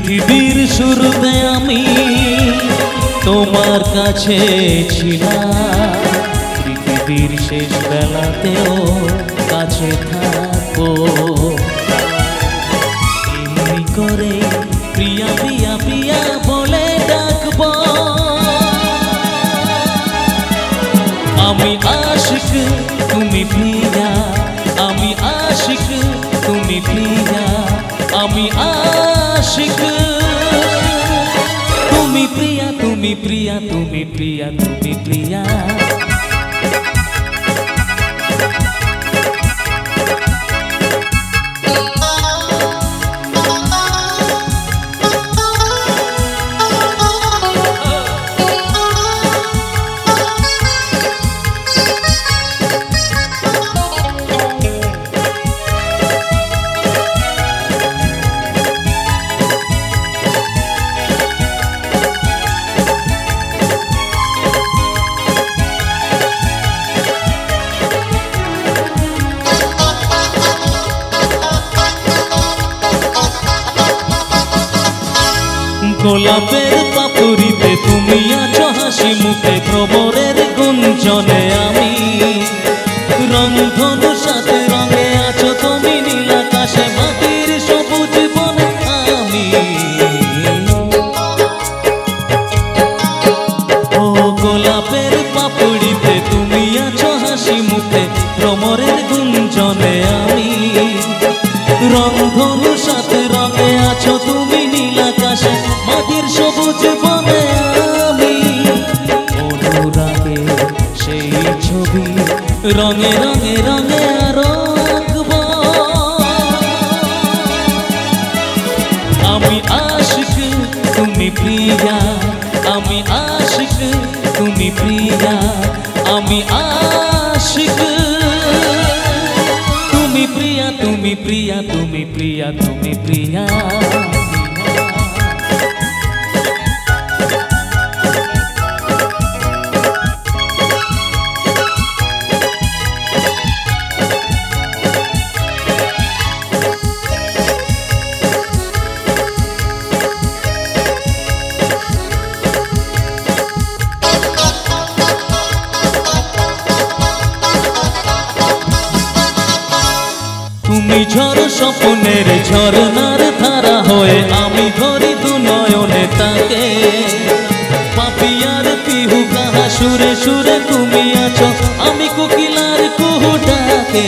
পৃথিবীর শুরুতে আমি তোমার কাছে ছিলাম, পৃথিবীর শেষ বেলাতেও কাছে থাকবো। এমনি করে প্রিয়া প্রিয়া প্রিয়া বলে ডাকবো। আমি আশিক তুমি প্রিয়া, আমি আশিক তুমি প্রিয়া, আমি আশিক তুমি প্রিয়া, তুমি প্রিয়া, তুমি প্রিয়া, তুমি প্রিয়া। গোলাপের পাপড়িতে তুমি আছো হাসি মুখে, ভ্রমরের গুঞ্জনে আমি রংধনু সাথে রঙে আছো তুমি নীল আকাশে, মাটির সবুজ বনে আমি। ও গোলাপের পাপড়িতে তুমি আছো হাসি মুখে, ভ্রমরের গুঞ্জনে আমি রংধনু সাথে রঙে আছো তুমি নীল আকাশে, মাটির সবুজ বনে আমি। অনুরাগে সেই ছবি রঙে রঙে রঙে আরো আঁকবো। আমি আশিক তুমি প্রিয়া, আমি আশিক তুমি প্রিয়া, আমি আশিক তুমি প্রিয়া, তুমি প্রিয়া, তুমি প্রিয়া, তুমি প্রিয়া। তুমি ঝড় স্বপ্নের ঝরনার ধারা হয়ে, আমি ধরি দু নয়নে তাকে, পাপিয়ার পিহু কাহা সুরে সুরে তুমি আছো, আমি কোকিলার কুহু ডাকে।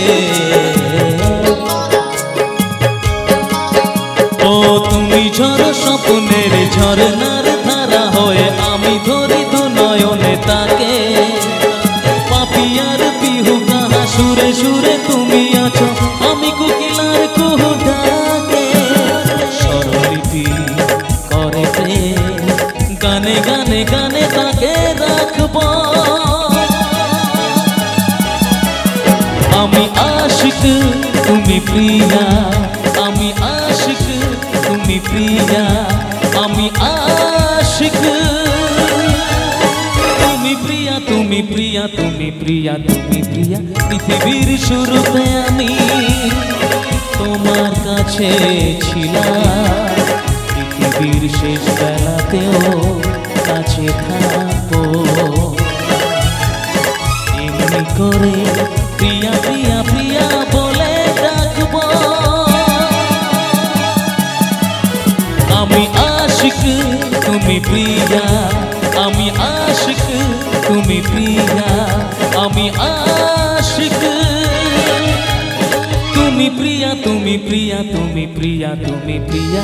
ও তুমি ঝড় স্বপ্নের ঝরনার ধারা হয়ে, আমি ধরি দু নয়নে তাকে, পাপিয়ার পিহু কাহা সুরে সুরে তুমি আছো, আমি কোকিলার কুহু ডাকে। স্বরলিপি করে প্রেম গানে গানে গানে তাকে রাখবো। আমি আশিক তুমি প্রিয়া, আমি আশিক তুমি প্রিয়া, আমি আশিক তুমি প্রিয়া, তুমি প্রিয়া, তুমি প্রিয়া, তুমি প্রিয়া। পৃথিবীর শুরুতে আমি তোমার কাছে ছিলাম, পৃথিবীর শেষ বেলাতেও কাছে থাকবো। এমনি করে প্রিয়া প্রিয়া প্রিয়া বলে ডাকবো। আমি আশিক তুমি প্রিয়া, আমি আশিক তুমি প্রিয়া, আমি আশিক তুমি প্রিয়া, তুমি প্রিয়া, তুমি প্রিয়া, তুমি প্রিয়া।